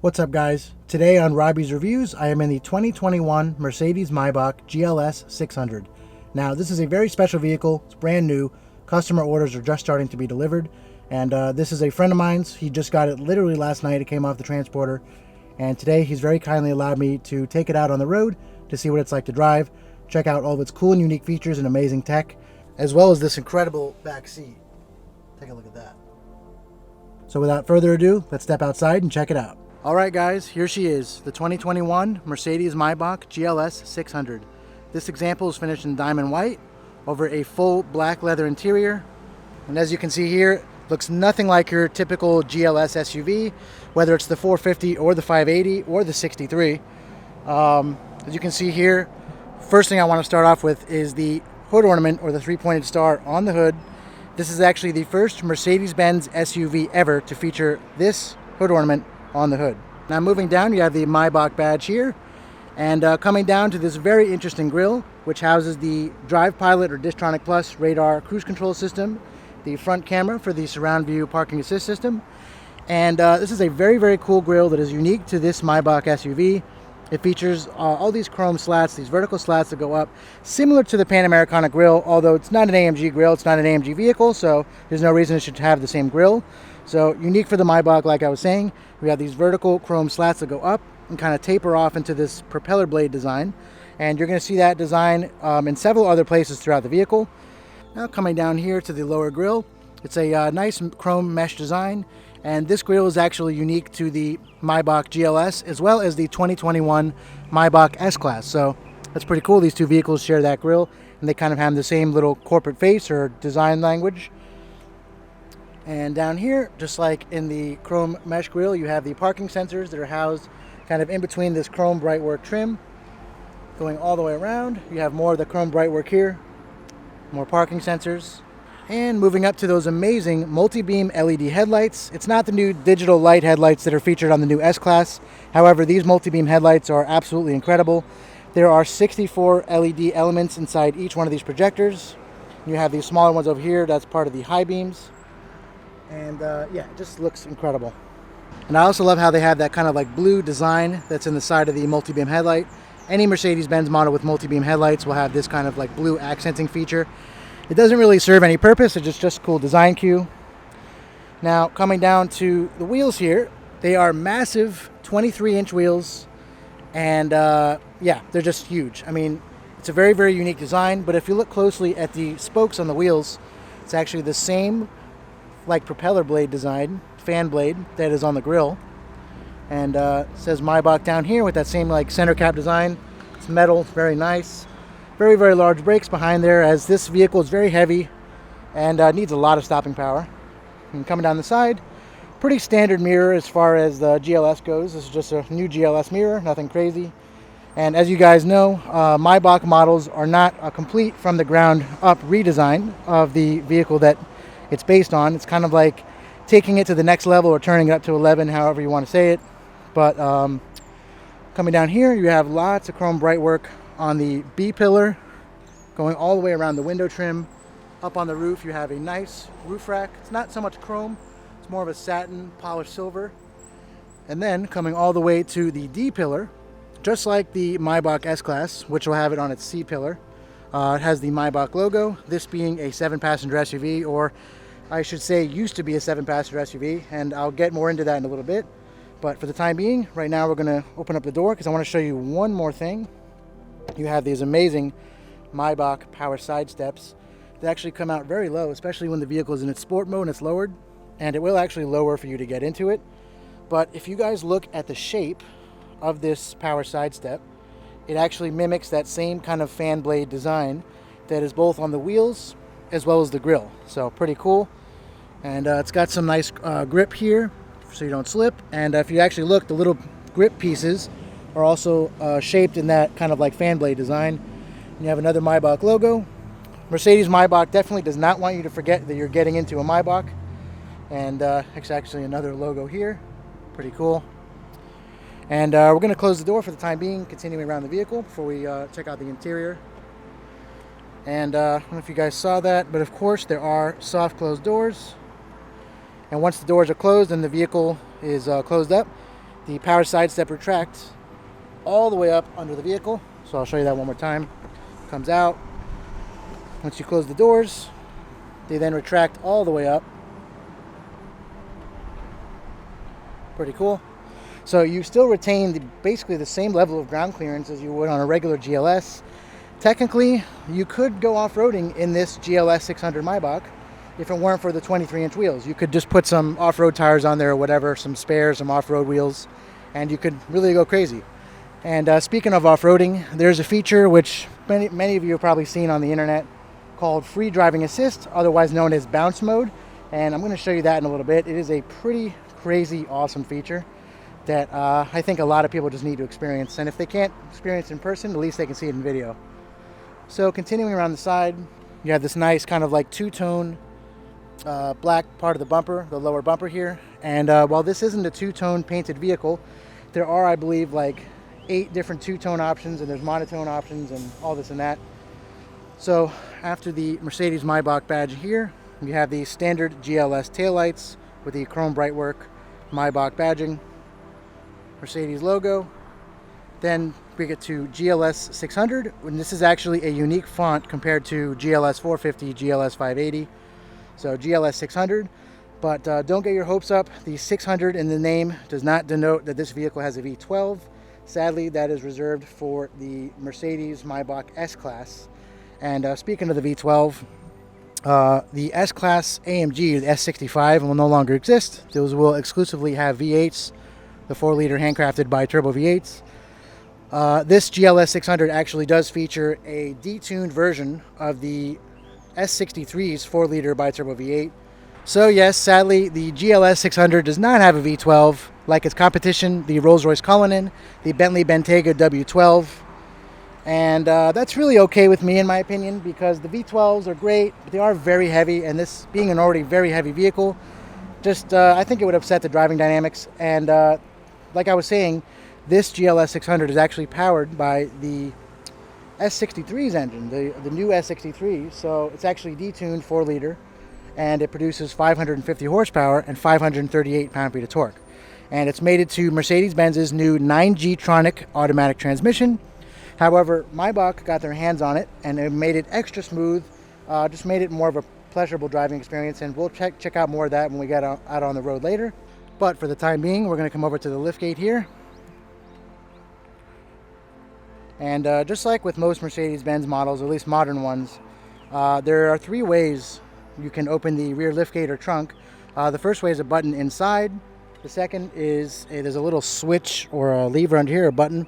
What's up, guys? Today on Robbie's Reviews, I am in the 2021 Mercedes-Maybach GLS 600. Now, this is a very special vehicle. It's brand new. Customer orders are just starting to be delivered. And this is a friend of mine's. He just got it literally last night. It came off the transporter. And today, he's very kindly allowed me to take it out on the road to see what it's like to drive, check out all of its cool and unique features and amazing tech, as well as this incredible back seat. Take a look at that. So without further ado, let's step outside and check it out. Alright guys, here she is, the 2021 Mercedes-Maybach GLS 600. This example is finished in diamond white over a full black leather interior. And as you can see here, it looks nothing like your typical GLS SUV, whether it's the 450 or the 580 or the 63. As you can see here, first thing I want to start off with is the hood ornament, or the three-pointed star on the hood. This is actually the first Mercedes-Benz SUV ever to feature this hood ornament on the hood. Now moving down, you have the Maybach badge here, and coming down to this very interesting grille, which houses the Drive Pilot or Distronic Plus radar cruise control system, the front camera for the surround view parking assist system, and this is a very, very cool grille that is unique to this Maybach SUV. It features all these chrome slats, these vertical slats that go up, similar to the Pan Americana grille, although it's not an AMG grille, it's not an AMG vehicle, so there's no reason it should have the same grille. So unique for the Maybach, like I was saying, we have these vertical chrome slats that go up and kind of taper off into this propeller blade design. And you're going to see that design in several other places throughout the vehicle. Now coming down here to the lower grille, it's a nice chrome mesh design. And this grille is actually unique to the Maybach GLS as well as the 2021 Maybach S-Class. So that's pretty cool. These two vehicles share that grille, and they kind of have the same little corporate face or design language. And down here, just like in the chrome mesh grille, you have the parking sensors that are housed kind of in between this chrome brightwork trim. Going all the way around, you have more of the chrome brightwork here, more parking sensors. And moving up to those amazing multi-beam LED headlights. It's not the new digital light headlights that are featured on the new S-Class. However, these multi-beam headlights are absolutely incredible. There are 64 LED elements inside each one of these projectors. You have these smaller ones over here, that's part of the high beams. And yeah, it just looks incredible. And I also love how they have that kind of like blue design that's in the side of the multi-beam headlight. Any Mercedes-Benz model with multi-beam headlights will have this kind of like blue accenting feature. It doesn't really serve any purpose, it's just a cool design cue. Now coming down to the wheels here, they are massive 23-inch wheels, and yeah, they're just huge. I mean, it's a very, very unique design, but if you look closely at the spokes on the wheels, it's actually the same like propeller blade design, fan blade, that is on the grille. And it says Maybach down here with that same like center cap design. It's metal, it's very nice. Very, very large brakes behind there, as this vehicle is very heavy and needs a lot of stopping power. And coming down the side, pretty standard mirror as far as the GLS goes. This is just a new GLS mirror, nothing crazy. And as you guys know, Maybach models are not a complete from the ground up redesign of the vehicle that it's based on. It's kind of like taking it to the next level or turning it up to 11, however you want to say it. But coming down here, you have lots of chrome brightwork on the B pillar, going all the way around the window trim. Up on the roof, you have a nice roof rack. It's not so much chrome, it's more of a satin polished silver. And then coming all the way to the D pillar, just like the Maybach S-Class, which will have it on its C pillar. It has the Maybach logo, this being a 7-passenger SUV, or I should say used to be a 7-passenger SUV, and I'll get more into that in a little bit. But for the time being, right now we're going to open up the door because I want to show you one more thing. You have these amazing Maybach power side steps that actually come out very low, especially when the vehicle is in its sport mode and it's lowered, and it will actually lower for you to get into it. But if you guys look at the shape of this power side step, it actually mimics that same kind of fan blade design that is both on the wheels as well as the grille. So pretty cool. And it's got some nice grip here so you don't slip. And if you actually look, the little grip pieces are also shaped in that kind of like fan blade design. And you have another Maybach logo. Mercedes-Maybach definitely does not want you to forget that you're getting into a Maybach. And it's actually another logo here. Pretty cool. And we're going to close the door for the time being, continuing around the vehicle before we check out the interior. And I don't know if you guys saw that, but of course there are soft closed doors. And once the doors are closed and the vehicle is closed up, The power side step retracts all the way up under the vehicle. So I'll show you that one more time. Comes out. Once you close the doors, they then retract all the way up. Pretty cool. So you still retain basically the same level of ground clearance as you would on a regular GLS. Technically, you could go off-roading in this GLS 600 Maybach if it weren't for the 23-inch wheels. You could just put some off-road tires on there or whatever, some spares, some off-road wheels, and you could really go crazy. And speaking of off-roading, there's a feature which many of you have probably seen on the internet called Free Driving Assist, otherwise known as Bounce Mode. And I'm going to show you that in a little bit. It is a pretty crazy, awesome feature that I think a lot of people just need to experience. And if they can't experience it in person, at least they can see it in video. So continuing around the side, you have this nice kind of like two-tone black part of the bumper, the lower bumper here. And while this isn't a two-tone painted vehicle, there are, I believe, like 8 different two-tone options, and there's monotone options and all this and that. So after the Mercedes-Maybach badge here, you have the standard GLS taillights with the chrome brightwork Maybach badging, Mercedes logo. Then we get to GLS 600, and this is actually a unique font compared to GLS 450, GLS 580. So GLS 600, but don't get your hopes up. The 600 in the name does not denote that this vehicle has a V12. Sadly, that is reserved for the Mercedes-Maybach S-Class. And speaking of the V12, the S-Class AMG, the S65, will no longer exist. Those will exclusively have V8s, the 4-liter handcrafted bi-turbo V8s. This GLS 600 actually does feature a detuned version of the S63's 4-liter bi-turbo V8. So yes, sadly, the GLS 600 does not have a V12 like its competition, the Rolls-Royce Cullinan, the Bentley Bentayga W12. And that's really okay with me, in my opinion, because the V12s are great, but they are very heavy, and this being an already very heavy vehicle, just I think it would upset the driving dynamics. And like I was saying, this GLS 600 is actually powered by the S63's engine, the new S63, so it's actually detuned 4-liter, and it produces 550 horsepower and 538 pound-feet of torque. And it's mated to Mercedes-Benz's new 9G-tronic automatic transmission. However, Maybach got their hands on it, and it made it extra smooth, just made it more of a pleasurable driving experience, and we'll check out more of that when we get out on the road later. But for the time being, we're going to come over to the liftgate here. And just like with most Mercedes-Benz models, at least modern ones, there are 3 ways you can open the rear liftgate or trunk. The first way is a button inside. The second is there's a little switch or a lever under here, a button.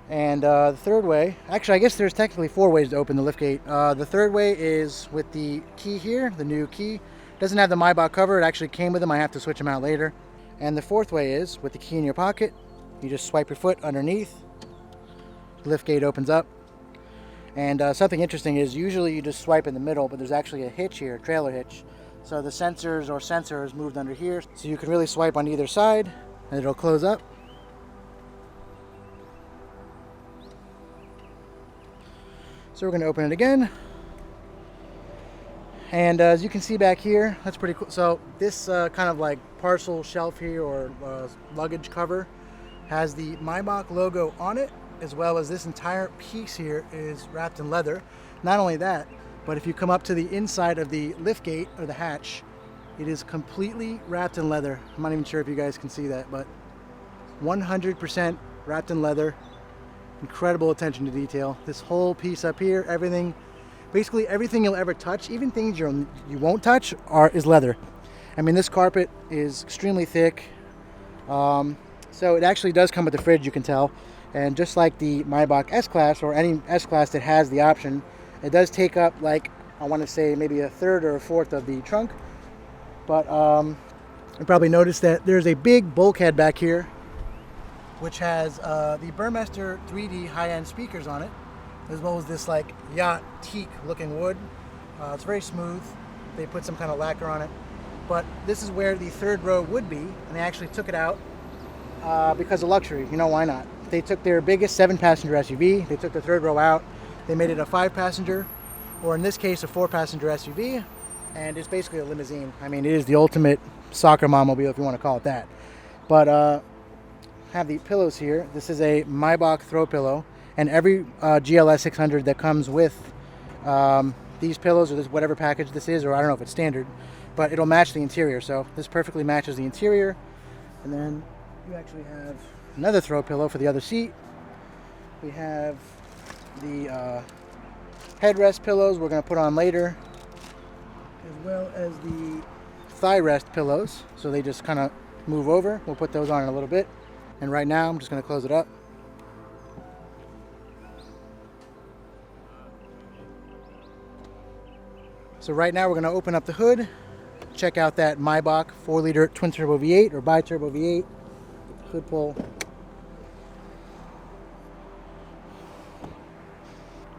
And the third way, actually I guess there's technically 4 ways to open the liftgate. The third way is with the key here, the new key. It doesn't have the Maybach cover, it actually came with them, I have to switch them out later. And the fourth way is with the key in your pocket, you just swipe your foot underneath, the liftgate opens up. And something interesting is usually you just swipe in the middle, but there's actually a hitch here, a trailer hitch. So the sensor is moved under here, so you can really swipe on either side and it'll close up. So we're going to open it again. And as you can see back here, that's pretty cool. So this kind of like parcel shelf here or luggage cover has the Maybach logo on it, as well as this entire piece here is wrapped in leather. Not only that, but if you come up to the inside of the liftgate or the hatch, it is completely wrapped in leather. I'm not even sure if you guys can see that, but 100% wrapped in leather. Incredible attention to detail. This whole piece up here, everything, basically everything you'll ever touch, even things you won't touch, is leather. I mean, this carpet is extremely thick. So it actually does come with the fridge, you can tell. And just like the Maybach S-Class or any S-Class that has the option, it does take up, like, I want to say maybe a third or a fourth of the trunk. But you probably noticed that there's a big bulkhead back here, which has the Burmester 3D high-end speakers on it, as well as this like yacht teak looking wood. It's very smooth. They put some kind of lacquer on it. But this is where the third row would be, and they actually took it out because of luxury. You know, why not? They took their biggest 7-passenger SUV, they took the third row out, they made it a 5-passenger, or in this case a 4-passenger SUV, and it's basically a limousine. I mean, it is the ultimate soccer mobile, if you want to call it that. But have the pillows here. This is a Maybach throw pillow, and every GLS 600 that comes with these pillows, or this whatever package this is, or I don't know if it's standard, but it'll match the interior. So this perfectly matches the interior. And then you actually have another throw pillow for the other seat. We have the headrest pillows we're going to put on later, as well as the thigh rest pillows, so they just kind of move over. We'll put those on in a little bit. And right now I'm just going to close it up. So right now we're going to open up the hood, check out that Maybach 4-liter twin turbo V8 or bi-turbo V8. Hood pull.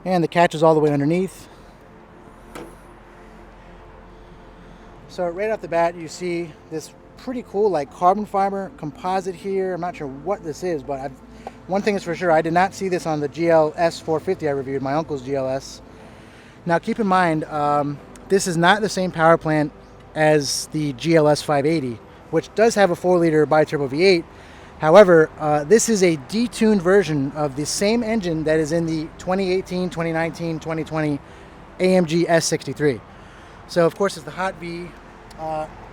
And the catch is all the way underneath. So right off the bat you see this pretty cool like carbon fiber composite here. I'm not sure what this is, but one thing is for sure, I did not see this on the GLS 450 I reviewed, my uncle's GLS. Now keep in mind, this is not the same power plant as the GLS 580, which does have a 4-liter bi-turbo V8. However, this is a detuned version of the same engine that is in the 2018, 2019, 2020 AMG S63. So of course it's the Hot V.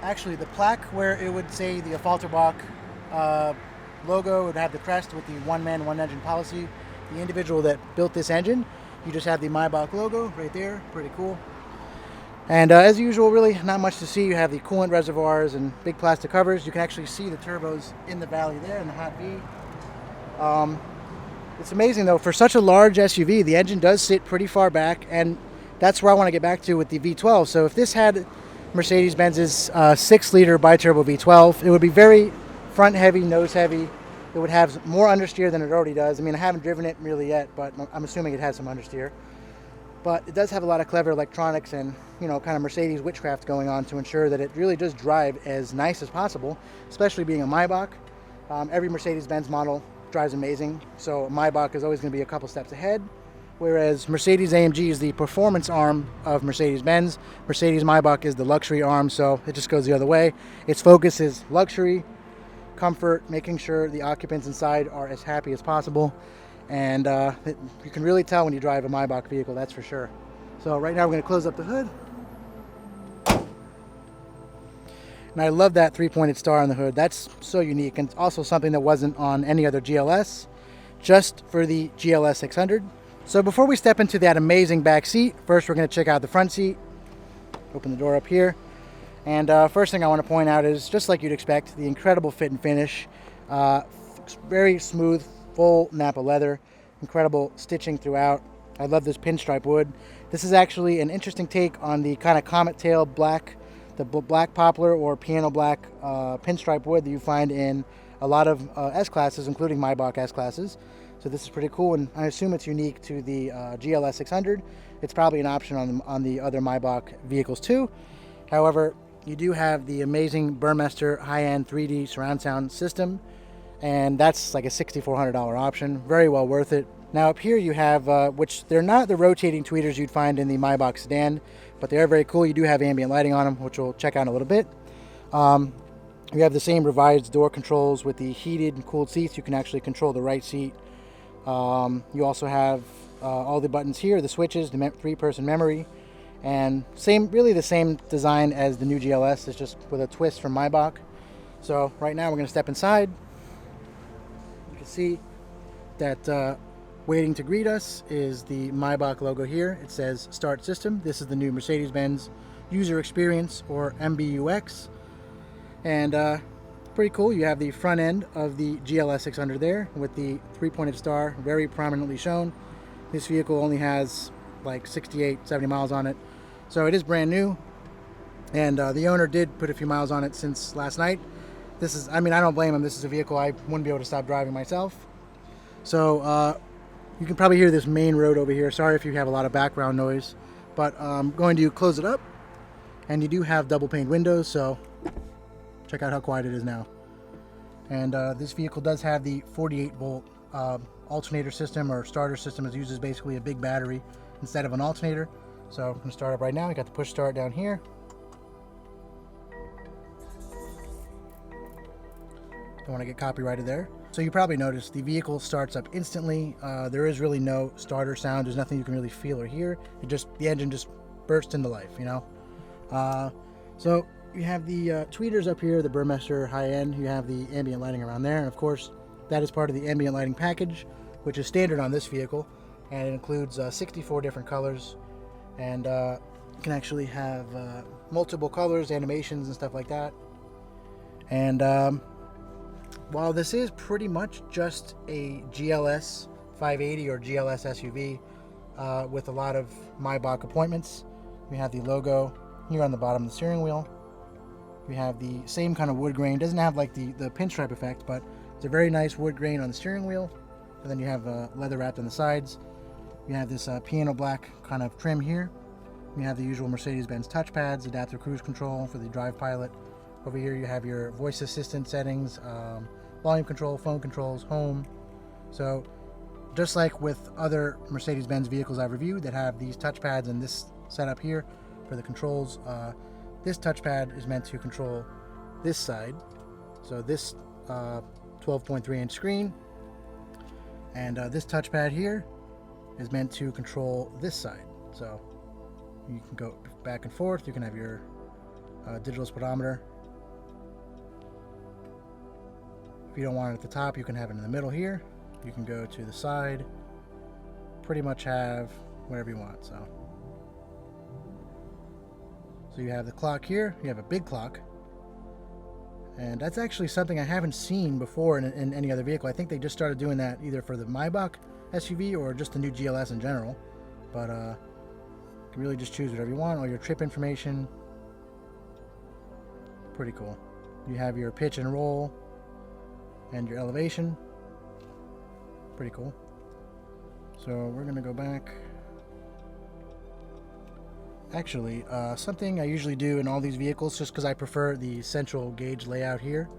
Actually the plaque where it would say the Falterbach logo would have the crest with the one man, one engine policy. The individual that built this engine, you just have the Maybach logo right there, pretty cool. And as usual, really not much to see. You have the coolant reservoirs and big plastic covers. You can actually see the turbos in the valley there in the Hot V. It's amazing though, for such a large SUV, the engine does sit pretty far back, and that's where I want to get back to with the V12. So if this had Mercedes-Benz's 6-liter bi-turbo V12, it would be very front heavy, nose heavy. It would have more understeer than it already does. I mean, I haven't driven it really yet, but I'm assuming it has some understeer. But it does have a lot of clever electronics and, you know, kind of Mercedes witchcraft going on to ensure that it really does drive as nice as possible, especially being a Maybach. Every Mercedes-Benz model drives amazing, so Maybach is always going to be a couple steps ahead, whereas Mercedes-AMG is the performance arm of Mercedes-Benz. Mercedes-Maybach is the luxury arm, so it just goes the other way. Its focus is luxury, comfort, making sure the occupants inside are as happy as possible. And you can really tell when you drive a Maybach vehicle, that's for sure. So right now we're going to close up the hood. And I love that 3-pointed star on the hood. That's so unique, and it's also something that wasn't on any other GLS, just for the GLS 600. So before we step into that amazing back seat, first we're going to check out the front seat. Open the door up here. And first thing I want to point out is, just like you'd expect, the incredible fit and finish. Very smooth, full Napa leather, incredible stitching throughout. I love this pinstripe wood. This is actually an interesting take on the kind of comet tail black, the black poplar or piano black pinstripe wood that you find in a lot of S-classes, including Maybach S-classes. So this is pretty cool, and I assume it's unique to the GLS 600. It's probably an option on the other Maybach vehicles too. However, you do have the amazing Burmester high-end 3D surround sound system, and that's like a $6,400 option. Very well worth it. Now up here you have, which they're not the rotating tweeters you'd find in the Maybach sedan, but they are very cool. You do have ambient lighting on them, which we'll check out in a little bit. You have the same revised door controls with the heated and cooled seats. You can actually control the right seat. You also have all the buttons here, the switches, the 3-person memory, and really the same design as the new GLS. It's just with a twist from Maybach. So right now we're going to step inside. You can see that waiting to greet us is the Maybach logo here. It says Start System. This is the new Mercedes-Benz User Experience, or MBUX. And pretty cool. You have the front end of the GLS 600 there with the 3-pointed star very prominently shown. This vehicle only has like 68, 70 miles on it. So it is brand new. And the owner did put a few miles on it since last night. This is, I mean, I don't blame him. This is a vehicle I wouldn't be able to stop driving myself. So you can probably hear this main road over here. Sorry if you have a lot of background noise, but I'm going to close it up. And you do have double pane windows, so check out how quiet it is now. And this vehicle does have the 48-volt alternator system, or starter system. It uses basically a big battery instead of an alternator. So I'm going to start up right now. You got the push start down here. Don't want to get copyrighted there. So you probably noticed the vehicle starts up instantly. There is really no starter sound. There's nothing you can really feel or hear. The engine just burst into life, you know. So you have the tweeters up here, the Burmester high end. You have the ambient lighting around there, and of course that is part of the ambient lighting package, which is standard on this vehicle, and it includes 64 different colors, and you can actually have multiple colors, animations, and stuff like that. And while this is pretty much just a GLS 580 or GLS SUV with a lot of Maybach appointments, we have the logo here on the bottom of the steering wheel. We have the same kind of wood grain. It doesn't have like the pinstripe effect, but it's a very nice wood grain on the steering wheel. And then you have leather wrapped on the sides. You have this piano black kind of trim here. You have the usual Mercedes-Benz touchpads, adaptive cruise control for the Drive Pilot. Over here you have your voice assistant settings, volume control, phone controls, home. So just like with other Mercedes-Benz vehicles I've reviewed that have these touchpads and this setup here for the controls, this touchpad is meant to control this side. So this 12.3 inch screen, and this touchpad here is meant to control this side. So you can go back and forth. You can have your digital speedometer. If you don't want it at the top, you can have it in the middle here. You can go to the side. Pretty much have whatever you want. So you have the clock here. You have a big clock, and that's actually something I haven't seen before in any other vehicle. I think they just started doing that either for the Maybach SUV or just the new GLS in general. But you can really just choose whatever you want. All your trip information. Pretty cool. You have your pitch and roll and your elevation. Pretty cool. So we're gonna go back. Actually, something I usually do in all these vehicles, just because I prefer the central gauge layout here,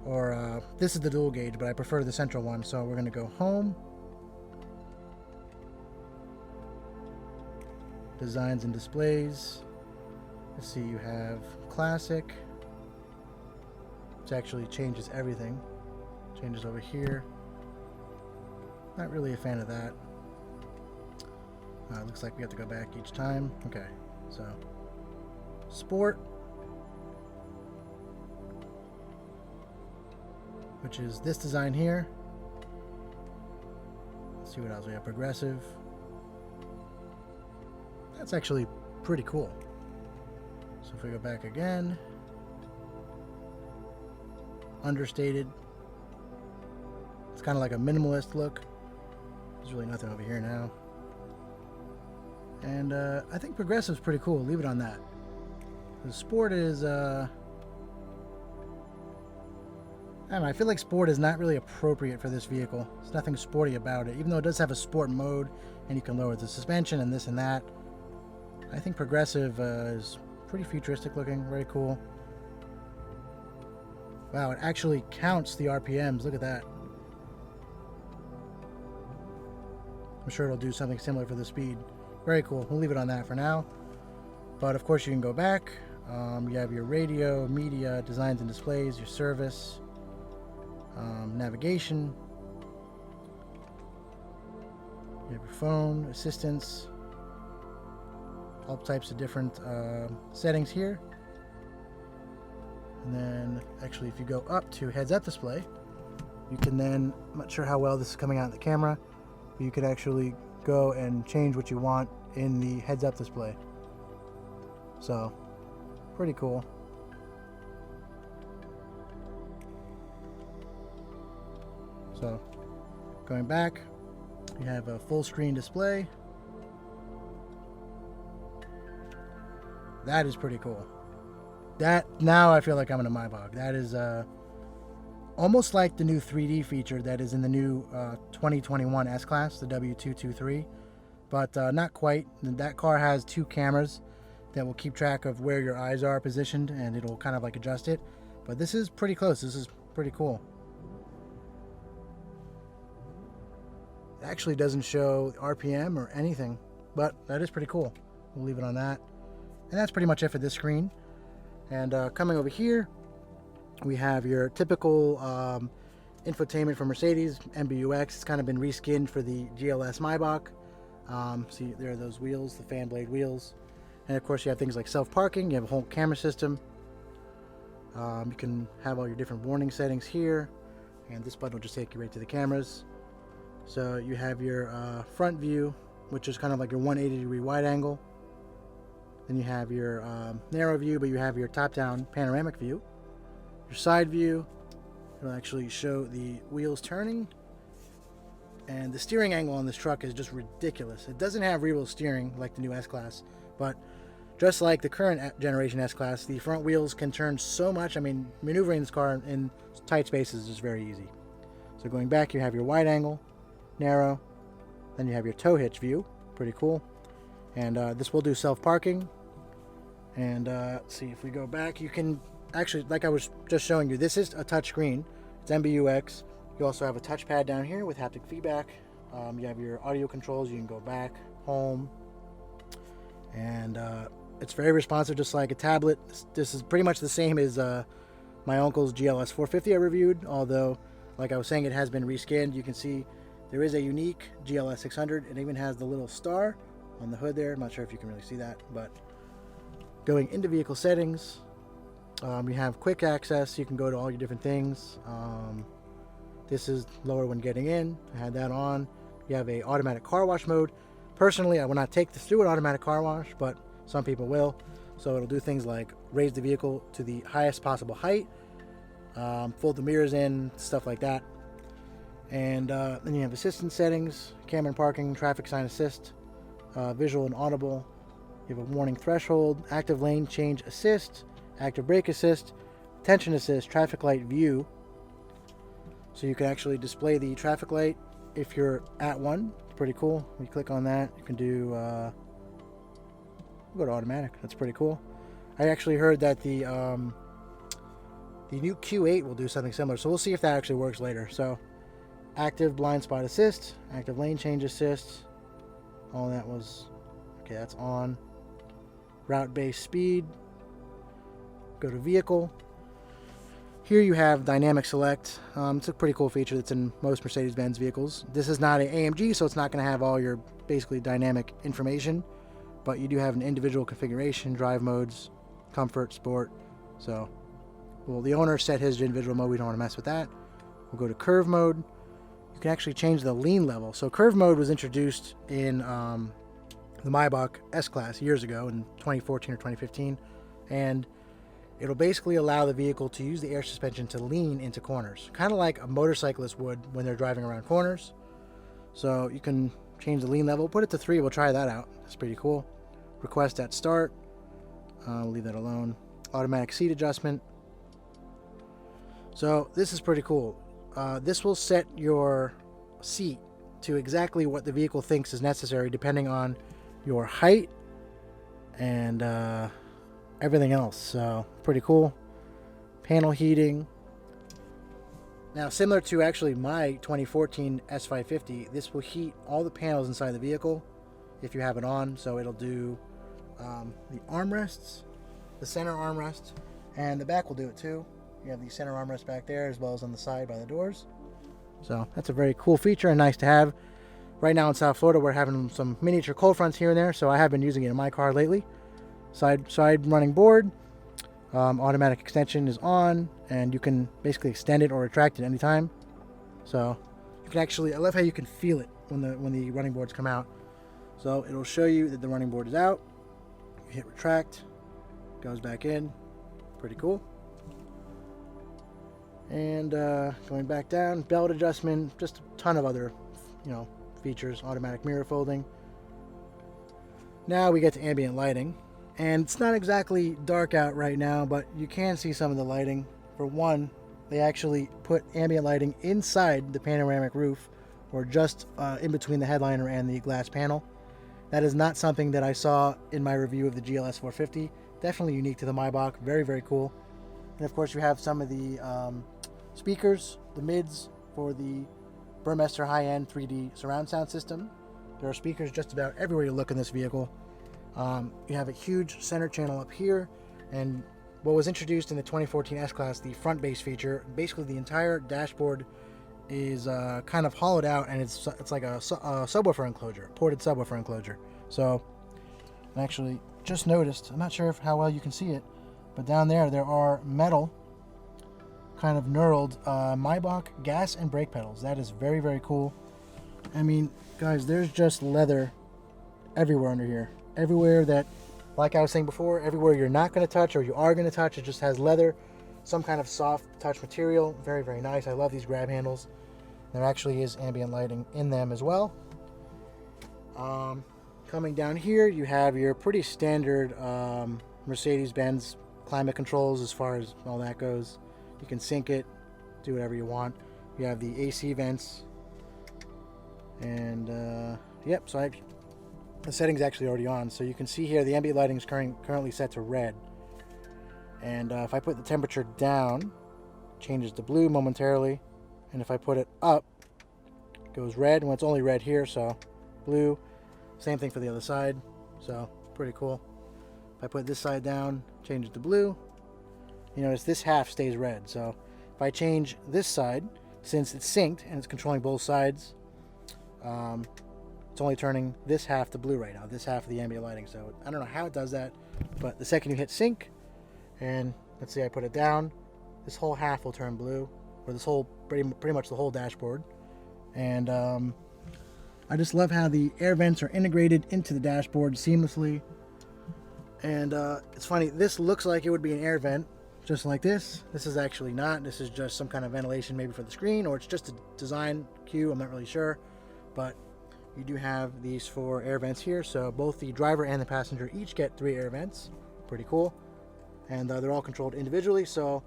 or this is the dual gauge, but I prefer the central one. So we're gonna go home, designs and displays. Let's see, you have classic, which actually changes everything. Changes over here. Not really a fan of that. Looks like we have to go back each time. Okay, so sport, which is this design here. Let's see what else we have. Progressive. That's actually pretty cool. So if we go back again, understated. It's kind of like a minimalist look. There's really nothing over here now. And I think progressive's pretty cool. Leave it on that. The sport is I don't know, I feel like sport is not really appropriate for this vehicle. There's nothing sporty about it, even though it does have a sport mode and you can lower the suspension and this and that. I think progressive is pretty futuristic looking, very cool. Wow, it actually counts the RPMs. Look at that. I'm sure it'll do something similar for the speed. Very cool. We'll leave it on that for now. But of course you can go back. You have your radio, media, designs and displays, your service, navigation. You have your phone, assistance, all types of different settings here. And then actually if you go up to heads-up display, you can then, I'm not sure how well this is coming out in the camera, but you could actually go and change what you want in the heads-up display. So pretty cool. So going back, you have a full screen display. That is pretty cool. That, now I feel like I'm in a Maybach. That is almost like the new 3D feature that is in the new 2021 S-Class, the W223, but not quite. That car has two cameras that will keep track of where your eyes are positioned, and it'll kind of like adjust it. But this is pretty close. This is pretty cool. It actually doesn't show RPM or anything, but that is pretty cool. We'll leave it on that. And that's pretty much it for this screen. And coming over here, We have your typical infotainment from Mercedes, MBUX. It's kind of been reskinned for the GLS Maybach. See, there are those wheels, the fan blade wheels. And of course you have things like self-parking. You have a whole camera system. You can have all your different warning settings here. And this button will just take you right to the cameras. So you have your front view, which is kind of like your 180-degree wide angle. Then you have your narrow view, but you have your top-down panoramic view. Your side view, it'll actually show the wheels turning. And the steering angle on this truck is just ridiculous. It doesn't have rear-wheel steering like the new S-Class, but just like the current generation S-Class, the front wheels can turn so much. I mean, maneuvering this car in tight spaces is very easy. So going back, you have your wide angle, narrow, then you have your tow hitch view, pretty cool. And this will do self-parking. And let's see, if we go back, you can actually, like I was just showing you, this is a touch screen. It's MBUX. You also have a touchpad down here with haptic feedback. You have your audio controls. You can go back, home, and it's very responsive, just like a tablet. This is pretty much the same as my uncle's GLS 450 I reviewed, although, like I was saying, it has been reskinned. You can see there is a unique GLS 600. It even has the little star on the hood there. I'm not sure if you can really see that, but going into vehicle settings, you have quick access. You can go to all your different things. This is lower when getting in. I had that on. You have a automatic car wash mode. Personally, I will not take this through an automatic car wash, but some people will. So it'll do things like raise the vehicle to the highest possible height, fold the mirrors in, stuff like that. And then you have assistance settings, camera and parking, traffic sign assist, visual and audible. You have a warning threshold, active lane change assist, active brake assist, attention assist, traffic light view. So you can actually display the traffic light if you're at one. It's pretty cool. You click on that, you can do go to automatic. That's pretty cool. I actually heard that the new Q8 will do something similar, so we'll see if that actually works later. So active blind spot assist, active lane change assist, all that was okay. That's on. Route based speed. Go to vehicle. Here you have dynamic select. It's a pretty cool feature that's in most Mercedes-Benz vehicles. This is not an AMG, so it's not going to have all your basically dynamic information, but you do have an individual configuration, drive modes, comfort, sport. So, well, the owner set his individual mode. We don't want to mess with that. We'll go to curve mode. You can actually change the lean level. So curve mode was introduced in the Maybach S-Class years ago in 2014 or 2015, and it'll basically allow the vehicle to use the air suspension to lean into corners, kind of like a motorcyclist would when they're driving around corners. So you can change the lean level, put it to 3. We'll try that out. That's pretty cool. Request at start. We'll leave that alone. Automatic seat adjustment. So this is pretty cool. This will set your seat to exactly what the vehicle thinks is necessary, depending on your height and everything else. So pretty cool. Panel heating. Now, similar to actually my 2014 S550, this will heat all the panels inside the vehicle if you have it on. So it'll do the armrests, the center armrest, and the back will do it too. You have the center armrest back there as well as on the side by the doors. So that's a very cool feature and nice to have. Right now in South Florida, we're having some miniature cold fronts here and there, so I have been using it in my car lately. Side running board, automatic extension is on, and you can basically extend it or retract it anytime. So you can actually, I love how you can feel it when the running boards come out. So it'll show you that the running board is out. You hit retract, goes back in. Pretty cool. And going back down, belt adjustment, just a ton of other, features. Automatic mirror folding. Now we get to ambient lighting. And it's not exactly dark out right now, but you can see some of the lighting. For one, they actually put ambient lighting inside the panoramic roof, or just in between the headliner and the glass panel. That is not something that I saw in my review of the GLS 450. Definitely unique to the Maybach. Very, very cool. And of course you have some of the speakers, the mids for the Burmester high-end 3D surround sound system. There are speakers just about everywhere you look in this vehicle. You have a huge center channel up here, and what was introduced in the 2014 S-Class, the front base feature. Basically, the entire dashboard is kind of hollowed out, and it's like a subwoofer enclosure, ported subwoofer enclosure. So, I actually just noticed, I'm not sure how well you can see it, but down there are metal, kind of knurled Maybach gas and brake pedals. That is very, very cool. I mean, guys, there's just leather everywhere under here. Everywhere that, like I was saying before, everywhere you're not going to touch or you are going to touch, it just has leather, some kind of soft touch material. Very, very nice. I love these grab handles. There actually is ambient lighting in them as well. Coming down here, you have your pretty standard Mercedes-Benz climate controls as far as all that goes. You can sync it, do whatever you want. You have the AC vents. And, yep, so the setting's actually already on. So you can see here the ambient lighting is currently set to red. And if I put the temperature down, it changes to blue momentarily. And if I put it up, it goes red. And it's only red here, so blue. Same thing for the other side. So pretty cool. If I put this side down, changes to blue. You notice this half stays red. So if I change this side, since it's synced and it's controlling both sides, it's only turning this half to blue right now, this half of the ambient lighting. So I don't know how it does that, but the second you hit sync, and let's say I put it down, this whole half will turn blue, or this whole, pretty much the whole dashboard. And I just love how the air vents are integrated into the dashboard seamlessly. And it's funny, this looks like it would be an air vent, just like this. This is actually not. This is just some kind of ventilation maybe for the screen, or it's just a design cue, I'm not really sure. But you do have these 4 air vents here, so both the driver and the passenger each get 3 air vents. Pretty cool. And they're all controlled individually, so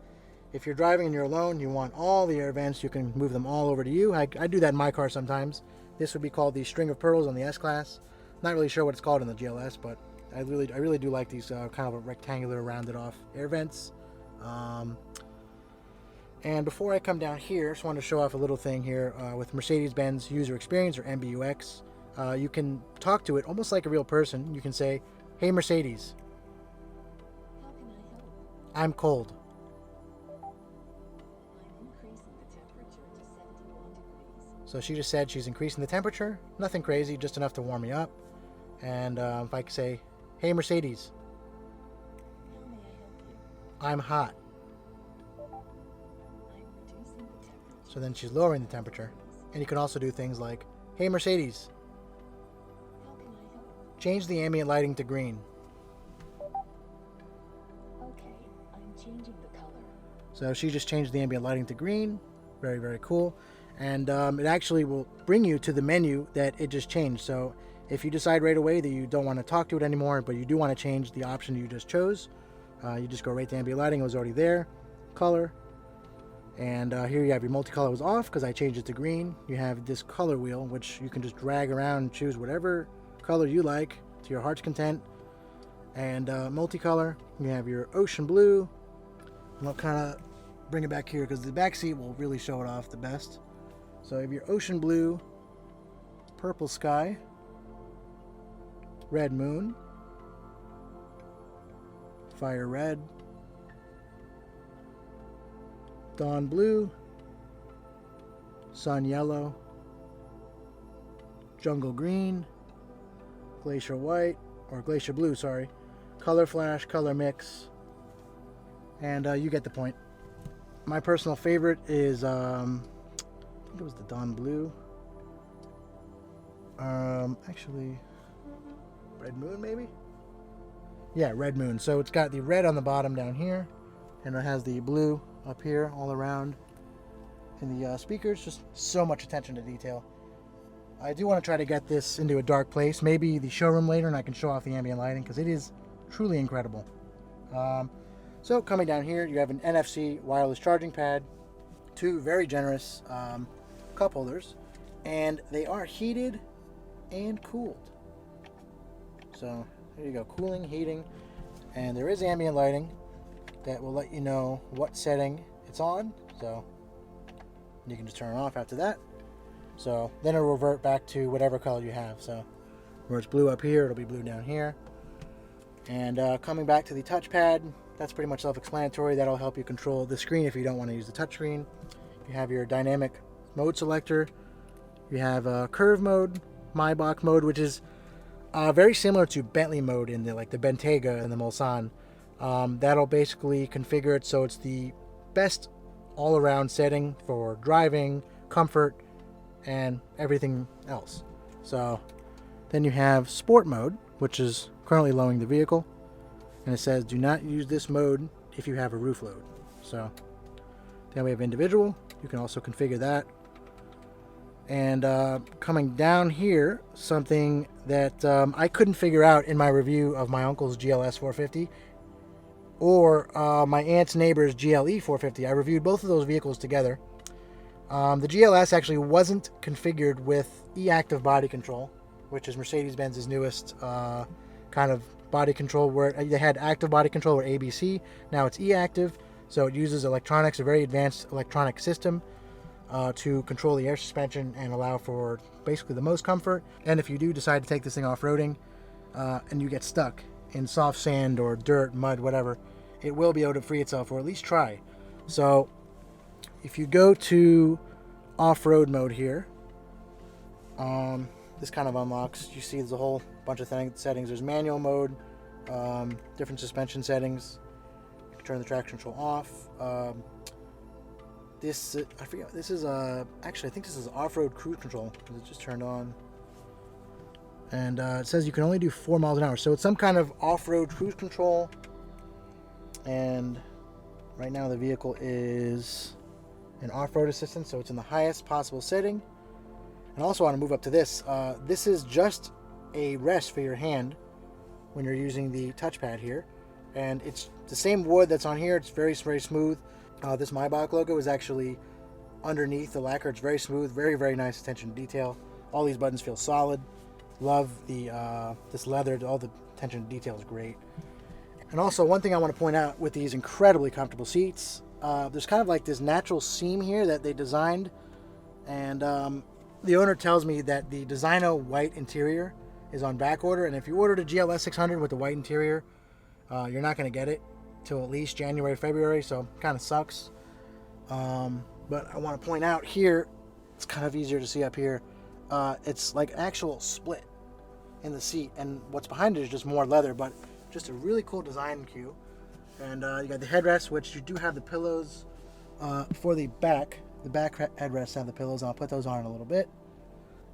if you're driving and you're alone, you want all the air vents, you can move them all over to you. I do that in my car sometimes. This would be called the string of pearls on the S-Class. Not really sure what it's called in the GLS, but I really do like these kind of rectangular, rounded off air vents. And before I come down here, just wanted to show off a little thing here with Mercedes-Benz User Experience, or MBUX. You can talk to it almost like a real person. You can say, "Hey Mercedes, how can I help? I'm cold." I'm increasing the temperature to 71 degrees. So she just said she's increasing the temperature. Nothing crazy, just enough to warm me up. And if I could say, "Hey Mercedes, How may I help you? I'm hot." I'm reducing the temperature. So then she's lowering the temperature. And you can also do things like, "Hey Mercedes, How can I help? change the ambient lighting to green." Okay, I'm changing the color. So she just changed the ambient lighting to green. Very, very cool. And it actually will bring you to the menu that it just changed. So if you decide right away that you don't want to talk to it anymore, but you do want to change the option you just chose, you just go right to ambient lighting. It was already there. Color. And here you have your multicolor was off because I changed it to green. You have this color wheel, which you can just drag around and choose whatever color you like to your heart's content. And multicolor, you have your ocean blue. And I'll kind of bring it back here because the back seat will really show it off the best. So you have your ocean blue, purple sky, red moon, fire red, dawn blue, sun yellow, jungle green, glacier white, or glacier blue, sorry, color flash, color mix, and you get the point. My personal favorite is, I think it was the dawn blue. Actually, red moon maybe? Yeah, red moon. So it's got the red on the bottom down here, and it has the blue up here all around in the speakers. Just so much attention to detail. I do want to try to get this into a dark place, maybe the showroom later, and I can show off the ambient lighting because it is truly incredible. So coming down here, you have an NFC wireless charging pad, 2 very generous cup holders, and they are heated and cooled. So there you go, cooling, heating, and there is ambient lighting that will let you know what setting it's on. So you can just turn it off after that. So then it'll revert back to whatever color you have. So where it's blue up here, it'll be blue down here. And coming back to the touchpad, that's pretty much self-explanatory. That'll help you control the screen if you don't want to use the touchscreen. You have your dynamic mode selector. You have curve mode, Maybach mode, which is very similar to Bentley mode in the Bentayga and the Mulsanne. That'll basically configure it so it's the best all-around setting for driving, comfort, and everything else. So then you have sport mode, which is currently lowering the vehicle, and it says do not use this mode if you have a roof load. So then we have individual. You can also configure that. And coming down here, something that I couldn't figure out in my review of my uncle's GLS 450 or my aunt's neighbor's GLE 450. I reviewed both of those vehicles together. The GLS actually wasn't configured with e-active body control, which is Mercedes-Benz's newest kind of body control, where they had active body control or ABC. Now it's e-active, so it uses electronics, a very advanced electronic system to control the air suspension and allow for basically the most comfort. And if you do decide to take this thing off-roading and you get stuck in soft sand or dirt, mud, whatever, it will be able to free itself, or at least try. So if you go to off-road mode here, this kind of unlocks. You see there's a whole bunch of settings. There's manual mode, different suspension settings. You can turn the traction control off. This I forget. This is actually I think this is off-road cruise control because it just turned on. And it says you can only do 4 miles an hour, so it's some kind of off-road cruise control. And right now the vehicle is an off-road assistant, so it's in the highest possible setting. And I also want to move up to this. This is just a rest for your hand when you're using the touchpad here, and it's the same wood that's on here. It's very, very smooth. This Maybach logo is actually underneath the lacquer. It's very smooth, very, very nice attention to detail. All these buttons feel solid. Love the this leather. All the attention to detail is great. And also, one thing I want to point out with these incredibly comfortable seats, there's kind of like this natural seam here that they designed, and the owner tells me that the Designo white interior is on back order, and if you ordered a GLS 600 with the white interior, you're not going to get it till at least January, February, so kind of sucks. But I want to point out here, it's kind of easier to see up here, it's like actual split in the seat, and what's behind it is just more leather, but just a really cool design cue. And you got the headrest, which you do have the pillows for the back. The back headrests have the pillows. I'll put those on in a little bit.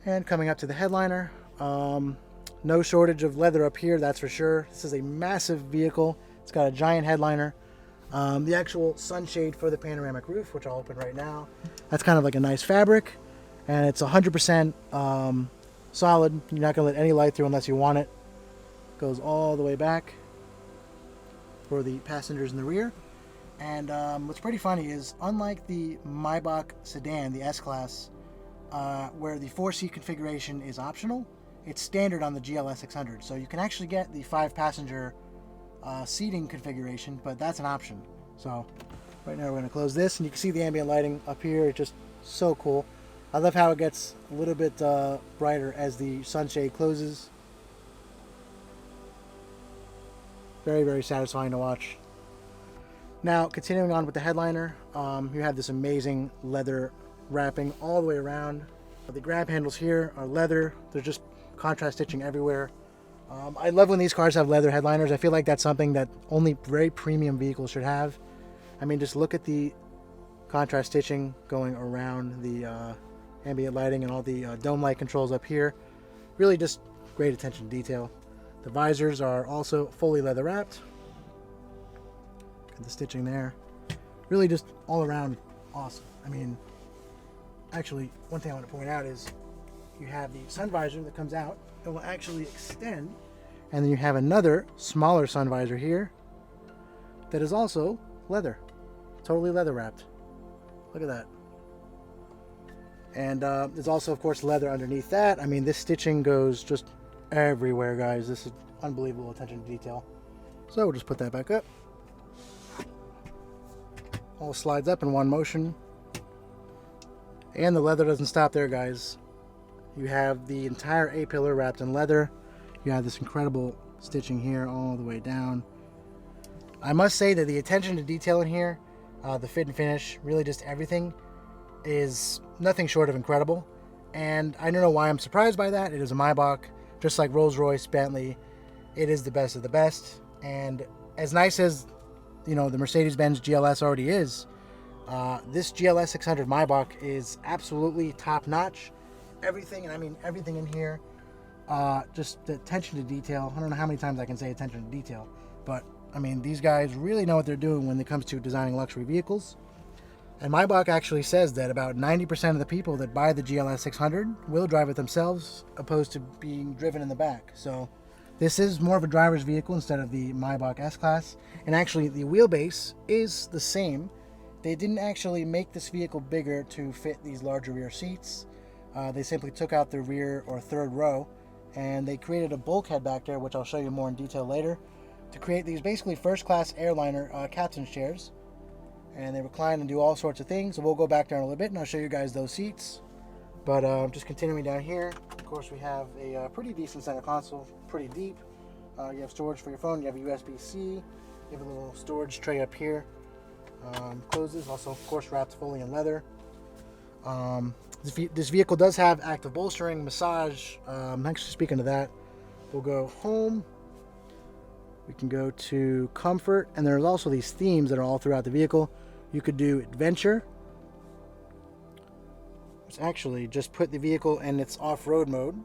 And coming up to the headliner, no shortage of leather up here, that's for sure. This is a massive vehicle. It's got a giant headliner. The actual sunshade for the panoramic roof, which I'll open right now, that's kind of like a nice fabric, and it's 100% solid. You're not going to let any light through unless you want it. Goes all the way back for the passengers in the rear. And what's pretty funny is, unlike the Maybach sedan, the S-Class, where the 4-seat configuration is optional, it's standard on the GLS 600. So you can actually get the 5-passenger seating configuration, but that's an option. So right now we're going to close this, and you can see the ambient lighting up here. It's just so cool. I love how it gets a little bit brighter as the sunshade closes. Very, very satisfying to watch. Now, continuing on with the headliner, you have this amazing leather wrapping all the way around. The grab handles here are leather. There's just contrast stitching everywhere. I love when these cars have leather headliners. I feel like that's something that only very premium vehicles should have. I mean, just look at the contrast stitching going around the ambient lighting and all the dome light controls up here. Really just great attention to detail. The visors are also fully leather wrapped. Got the stitching there. Really just all around awesome. I mean, actually, one thing I want to point out is you have the sun visor that comes out. It will actually extend, and then you have another smaller sun visor here that is also leather, totally leather wrapped. Look at that. And there's also, of course, leather underneath that. I mean, this stitching goes just everywhere, guys. This is unbelievable attention to detail. So we'll just put that back up. All slides up in one motion. And the leather doesn't stop there, guys. You have the entire A-pillar wrapped in leather. You have this incredible stitching here all the way down. I must say that the attention to detail in here, the fit and finish, really just everything, is nothing short of incredible. And I don't know why I'm surprised by that. It is a Maybach, just like Rolls-Royce, Bentley. It is the best of the best. And as nice as, the Mercedes-Benz GLS already is, this GLS 600 Maybach is absolutely top-notch. Everything, and I mean everything in here, just the attention to detail. I don't know how many times I can say attention to detail, but I mean, these guys really know what they're doing when it comes to designing luxury vehicles. And Maybach actually says that about 90% of the people that buy the GLS 600 will drive it themselves, opposed to being driven in the back. So this is more of a driver's vehicle instead of the Maybach S-Class. And actually, the wheelbase is the same. They didn't actually make this vehicle bigger to fit these larger rear seats. They simply took out the rear or third row, and they created a bulkhead back there, which I'll show you more in detail later, to create these basically first-class airliner captain's chairs. And they recline and do all sorts of things. So we'll go back there in a little bit and I'll show you guys those seats. But just continuing down here, of course, we have a pretty decent center console, pretty deep. You have storage for your phone, you have a USB-C, you have a little storage tray up here. Closes, also of course wrapped fully in leather. This vehicle does have active bolstering, massage. Actually, speaking of that, we'll go home. We can go to comfort, and there's also these themes that are all throughout the vehicle. You could do adventure. It's actually just put the vehicle in its off-road mode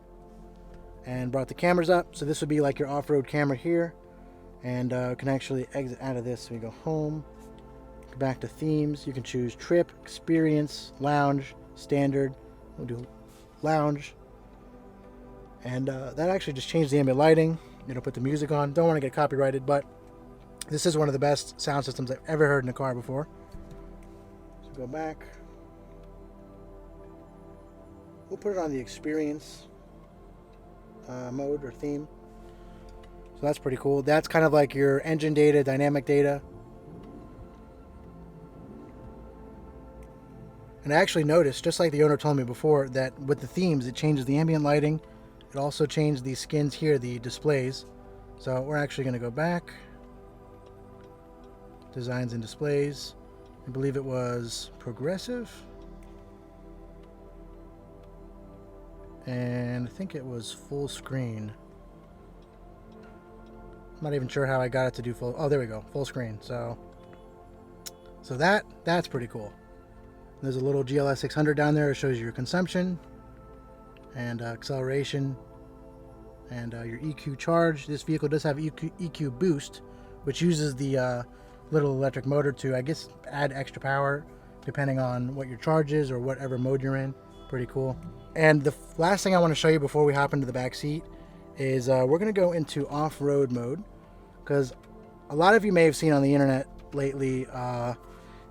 and brought the cameras up. So this would be like your off-road camera here, and can actually exit out of this. So you go home, go back to themes. You can choose trip, experience, lounge, standard. We'll do lounge, and that actually just changed the ambient lighting. Put the music on. Don't want to get copyrighted, but this is one of the best sound systems I've ever heard in a car before. So go back. We'll put it on the experience mode or theme. So that's pretty cool. That's kind of like your engine data, dynamic data. And I actually noticed, just like the owner told me before, that with the themes, it changes the ambient lighting. It also changed these skins here, the displays. So we're actually going to go back. Designs and displays. I believe it was progressive. And I think it was full screen. I'm not even sure how I got it to do full. Oh, there we go. Full screen. So that's pretty cool. There's a little GLS 600 down there. It shows you your consumption and acceleration and your EQ charge. This vehicle does have EQ boost, which uses the little electric motor to, I guess, add extra power depending on what your charge is or whatever mode you're in. Pretty cool. And the last thing I want to show you before we hop into the back seat is we're going to go into off-road mode, because a lot of you may have seen on the internet lately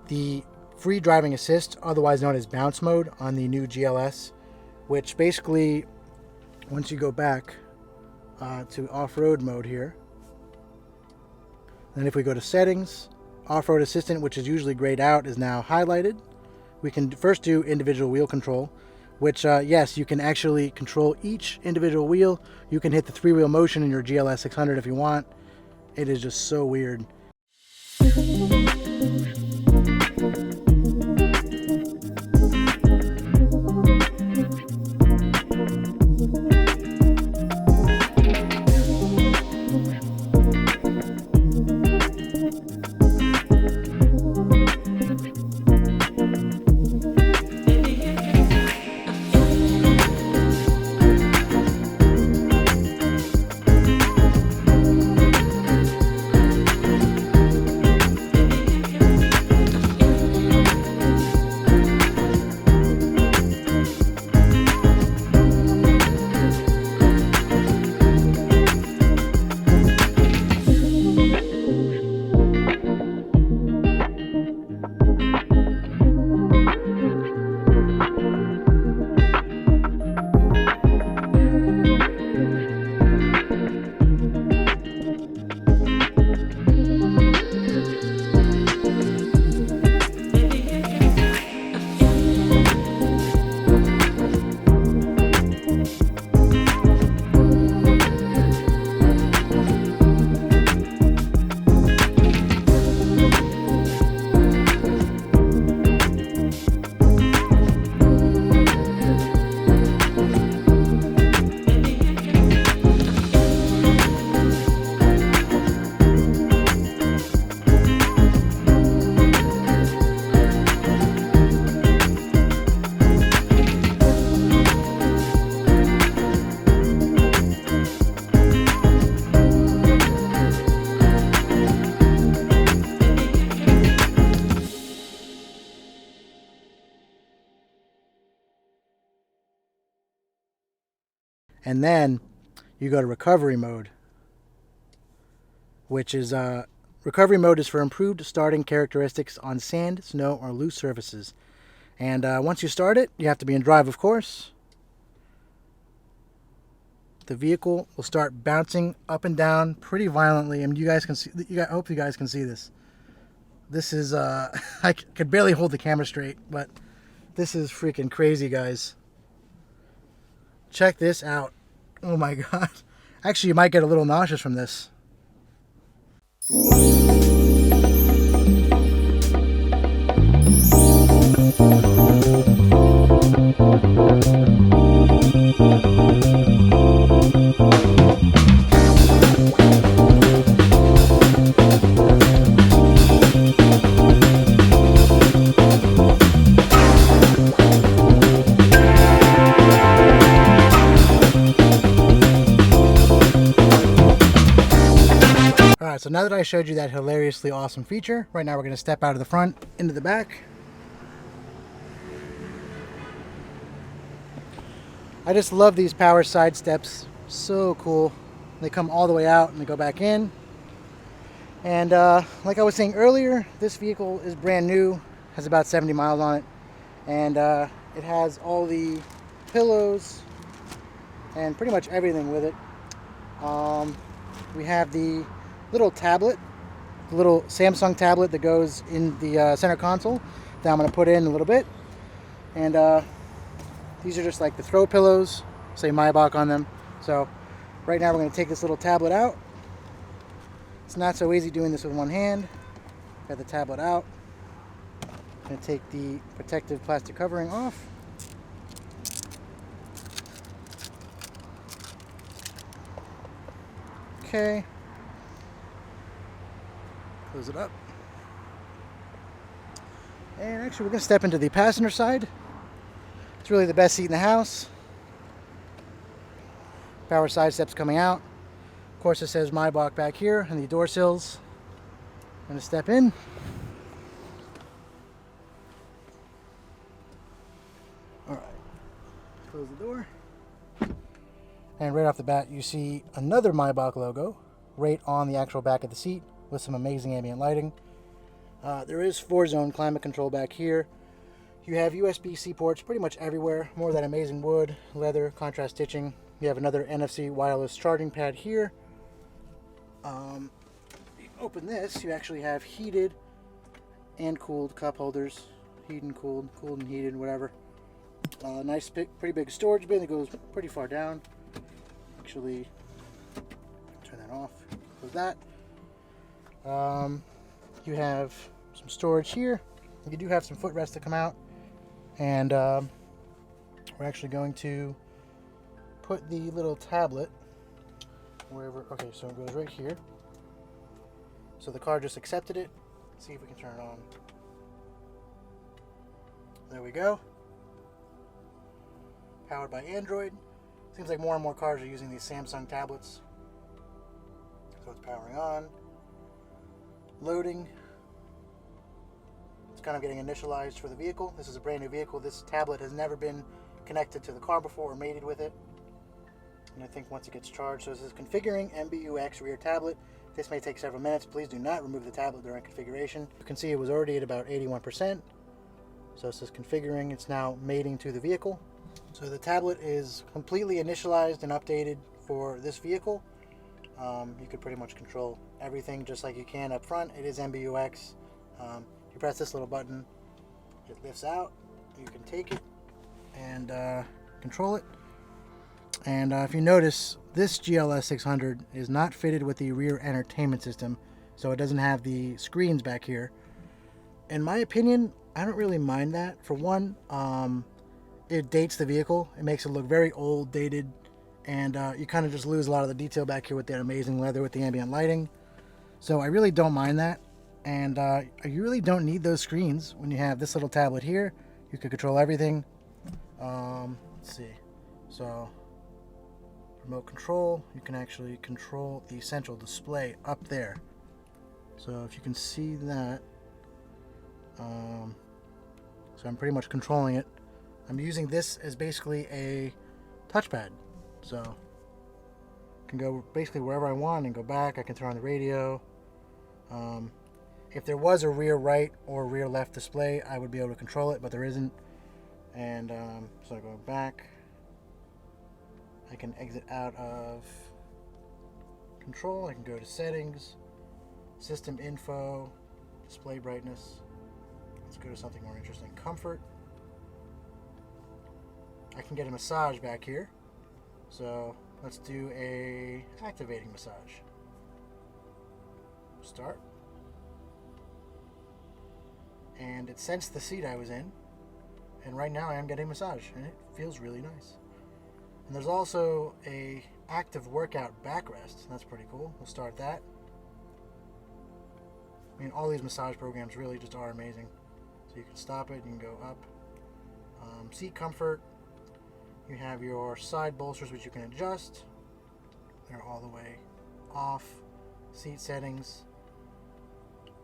the free driving assist, otherwise known as bounce mode, on the new GLS, which basically, once you go back to off-road mode here, then if we go to settings, off-road assistant, which is usually grayed out, is now highlighted. We can first do individual wheel control, which yes, you can actually control each individual wheel. You can hit the three-wheel motion in your GLS 600 if you want. It is just so weird. And then you go to recovery mode, which is recovery mode is for improved starting characteristics on sand, snow, or loose surfaces. And once you start it, you have to be in drive, of course. The vehicle will start bouncing up and down pretty violently, and you guys can see. I hope you guys can see this. This is I could barely hold the camera straight, but this is freaking crazy, guys. Check this out. Oh my god. Actually, you might get a little nauseous from this. Alright, so now that I showed you that hilariously awesome feature, right now we're going to step out of the front into the back. I just love these power side steps. So cool. They come all the way out and they go back in. And like I was saying earlier, this vehicle is brand new, has about 70 miles on it. And it has all the pillows and pretty much everything with it. We have the little tablet, the little Samsung tablet that goes in the center console that I'm going to put in a little bit. And these are just like the throw pillows, say Maybach on them. So right now we're going to take this little tablet out. It's not so easy doing this with one hand. Got the tablet out. I'm going to take the protective plastic covering off. Okay. Close it up. And actually we're going to step into the passenger side. It's really the best seat in the house. Power side steps coming out. Of course it says Maybach back here and the door sills. I'm going to step in. Alright. Close the door. And right off the bat you see another Maybach logo right on the actual back of the seat, with some amazing ambient lighting. There is 4-zone climate control back here. You have USB-C ports pretty much everywhere. More of that amazing wood, leather, contrast stitching. You have another NFC wireless charging pad here. You open this, you actually have heated and cooled cup holders. Heated and cooled, cooled and heated, whatever. Nice, pretty big storage bin that goes pretty far down. Actually, turn that off. Close that. You have some storage here. You do have some footrests to come out, and we're actually going to put the little tablet wherever. Okay, so it goes right here. So the car just accepted it. Let's see if we can turn it on. There we go. Powered by Android. Seems like more and more cars are using these Samsung tablets. So it's powering on. Loading. It's kind of getting initialized for the vehicle. This is a brand new vehicle. This tablet has never been connected to the car before or mated with it. And I think once it gets charged, so this is configuring MBUX rear tablet. This may take several minutes. Please do not remove the tablet during configuration. You can see it was already at about 81%. So this is configuring. It's now mating to the vehicle. So the tablet is completely initialized and updated for this vehicle. You could pretty much control everything just like you can up front. It is MBUX. You press this little button, it lifts out. You can take it and control it. And if you notice, this GLS 600 is not fitted with the rear entertainment system, so it doesn't have the screens back here. In my opinion, I don't really mind that. For one, it dates the vehicle. It makes it look very old, dated, and you kind of just lose a lot of the detail back here with that amazing leather with the ambient lighting. So I really don't mind that, and you really don't need those screens when you have this little tablet here. You can control everything. Let's see. So remote control, you can actually control the central display up there. So if you can see that, so I'm pretty much controlling it. I'm using this as basically a touchpad. So I can go basically wherever I want and go back. I can turn on the radio. If there was a rear right or rear left display, I would be able to control it, but there isn't. And so I go back. I can exit out of control. I can go to settings, system info, display brightness. Let's go to something more interesting. Comfort. I can get a massage back here. So let's do a activating massage. Start. And it sensed the seat I was in. And right now I am getting a massage, and it feels really nice. And there's also a active workout backrest. That's pretty cool. We'll start that. I mean, all these massage programs really just are amazing. So you can stop it, you can go up. Seat comfort. You have your side bolsters, which you can adjust. They're all the way off. Seat settings.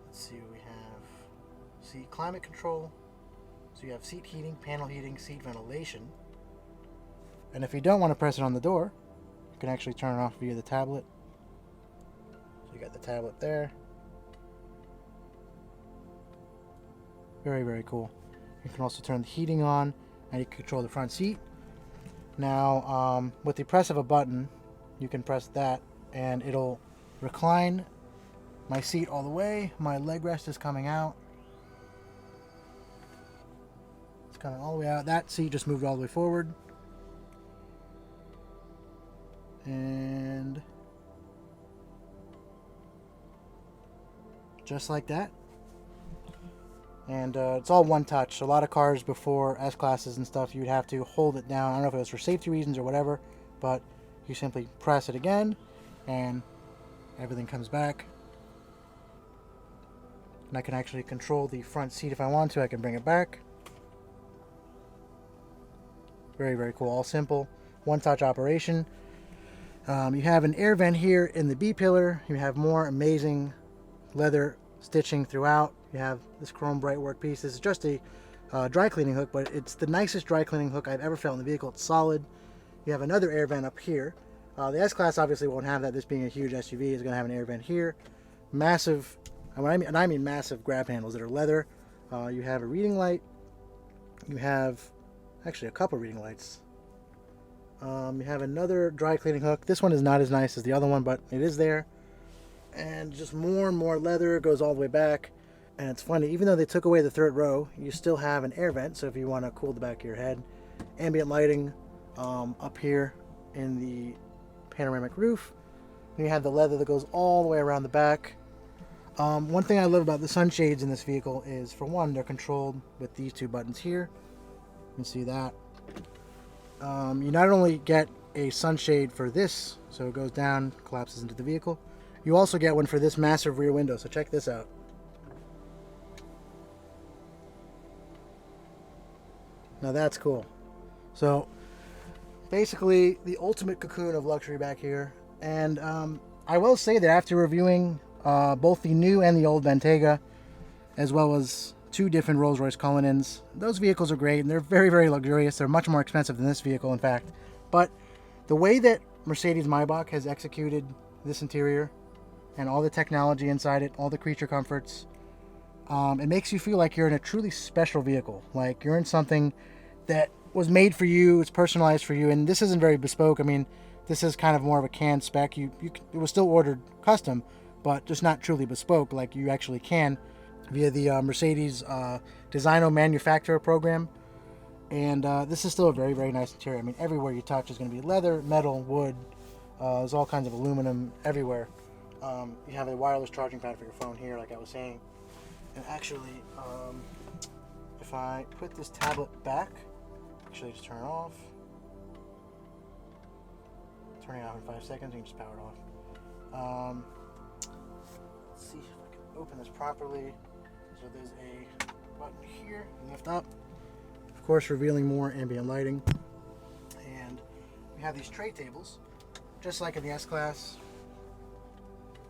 Let's see what we have. Seat climate control. So you have seat heating, panel heating, seat ventilation. And if you don't want to press it on the door, you can actually turn it off via the tablet. So you got the tablet there. Very, very cool. You can also turn the heating on, and you can control the front seat. Now, with the press of a button, you can press that, and it'll recline my seat all the way. My leg rest is coming out. It's coming all the way out. That seat just moved all the way forward. And just like that. And it's all one touch. A lot of cars before S-Classes and stuff, you'd have to hold it down. I don't know if it was for safety reasons or whatever, but you simply press it again and everything comes back. And I can actually control the front seat if I want to. I can bring it back. Very, very cool. All simple. One-touch operation. You have an air vent here in the B-pillar. You have more amazing leather stitching throughout. You have this chrome bright work piece. This is just a dry cleaning hook, but it's the nicest dry cleaning hook I've ever felt in the vehicle. It's solid. You have another air vent up here. The S-Class obviously won't have that. This being a huge SUV is going to have an air vent here. Massive, and I mean massive grab handles that are leather. You have a reading light. You have actually a couple reading lights. You have another dry cleaning hook. This one is not as nice as the other one, but it is there. And just more and more leather goes all the way back. And it's funny, even though they took away the third row, you still have an air vent. So if you want to cool the back of your head, ambient lighting up here in the panoramic roof. And you have the leather that goes all the way around the back. One thing I love about the sunshades in this vehicle is, for one, they're controlled with these two buttons here. You can see that. You not only get a sunshade for this, so it goes down, collapses into the vehicle, you also get one for this massive rear window. So check this out. Now that's cool. So basically the ultimate cocoon of luxury back here. And I will say that after reviewing both the new and the old Bentayga, as well as two different Rolls-Royce Cullinans, those vehicles are great and they're very, very luxurious. They're much more expensive than this vehicle, in fact. But the way that Mercedes-Maybach has executed this interior and all the technology inside it, all the creature comforts, it makes you feel like you're in a truly special vehicle. Like you're in something that was made for you, it's personalized for you, and this isn't very bespoke. I mean, this is kind of more of a canned spec. It was still ordered custom, but just not truly bespoke like you actually can via the Mercedes Designo Manufacturer program. And this is still a very, very nice interior. I mean, everywhere you touch is going to be leather, metal, wood. There's all kinds of aluminum everywhere. You have a wireless charging pad for your phone here, like I was saying. And actually, if I put this tablet back, actually just turn it off. Turning it off in 5 seconds, you can just power it off. Let's see if I can open this properly. So there's a button here, lift up. Of course, revealing more ambient lighting. And we have these tray tables, just like in the S-Class.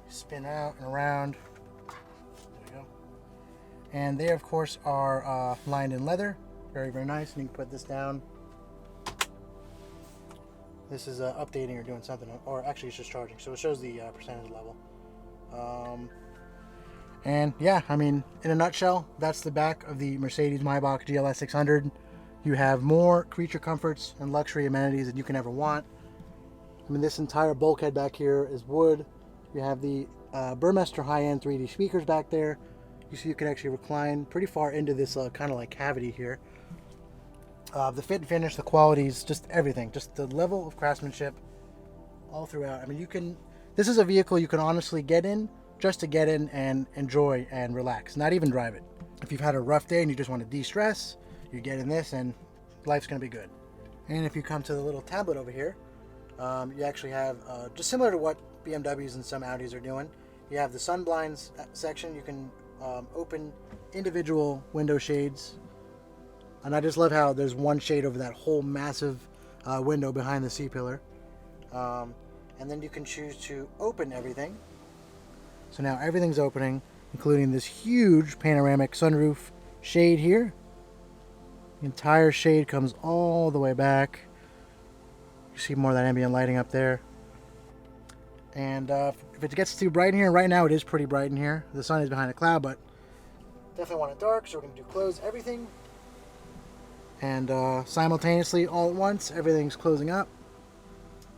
Spin out and around. There we go. And they, of course, are lined in leather. Very, very nice. And you can put this down. This is updating or doing something, or actually it's just charging, so it shows the percentage level. And yeah, I mean, in a nutshell, that's the back of the Mercedes-Maybach GLS 600. You have more creature comforts and luxury amenities than you can ever want. I mean, this entire bulkhead back here is wood. You have the Burmester high-end 3D speakers back there. You see you can actually recline pretty far into this kind of like cavity here. The fit and finish, the qualities, just everything. Just the level of craftsmanship all throughout. I mean, this is a vehicle you can honestly get in just to get in and enjoy and relax, not even drive it. If you've had a rough day and you just want to de-stress, you get in this and life's going to be good. And if you come to the little tablet over here, you actually have, just similar to what BMWs and some Audis are doing, you have the sun blinds section. You can open individual window shades. And I just love how there's one shade over that whole massive window behind the C-pillar. And then you can choose to open everything. So now everything's opening, including this huge panoramic sunroof shade here. The entire shade comes all the way back. You see more of that ambient lighting up there. And if it gets too bright in here, right now it is pretty bright in here. The sun is behind a cloud, but definitely want it dark, so we're going to close everything. And simultaneously, all at once, everything's closing up.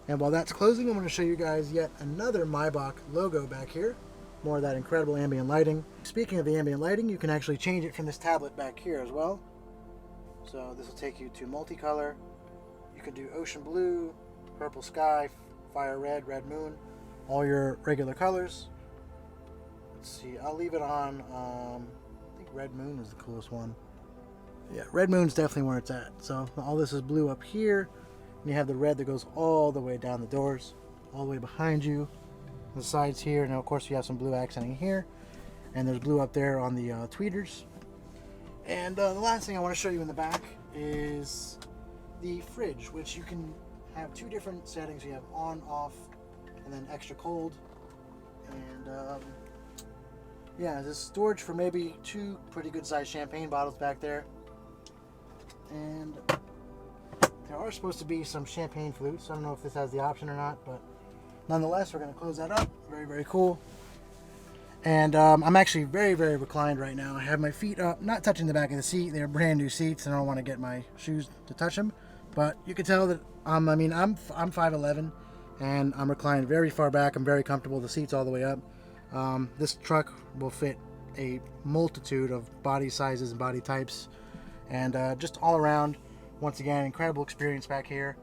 And while that's closing, I'm going to show you guys yet another Maybach logo back here. More of that incredible ambient lighting. Speaking of the ambient lighting, you can actually change it from this tablet back here as well. So this will take you to multicolor. You can do ocean blue, purple sky, fire red, red moon, all your regular colors. Let's see, I'll leave it on, I think red moon is the coolest one. Yeah, red moon's definitely where it's at. So all this is blue up here. And you have the red that goes all the way down the doors, all the way behind you, the sides here. Now, of course, you have some blue accenting here, and there's blue up there on the tweeters. And the last thing I want to show you in the back is the fridge, which you can have two different settings. You have on, off, and then extra cold. And yeah, there's storage for maybe 2 pretty good sized champagne bottles back there. And there are supposed to be some champagne flutes. I don't know if this has the option or not, but nonetheless, we're going to close that up. Very, very cool. And I'm actually very, very reclined right now. I have my feet up, not touching the back of the seat. They're brand new seats, and I don't want to get my shoes to touch them. But you can tell that I'm 5'11", and I'm reclined very far back. I'm very comfortable. The seat's all the way up. This truck will fit a multitude of body sizes and body types, and just all around, once again, incredible experience back here.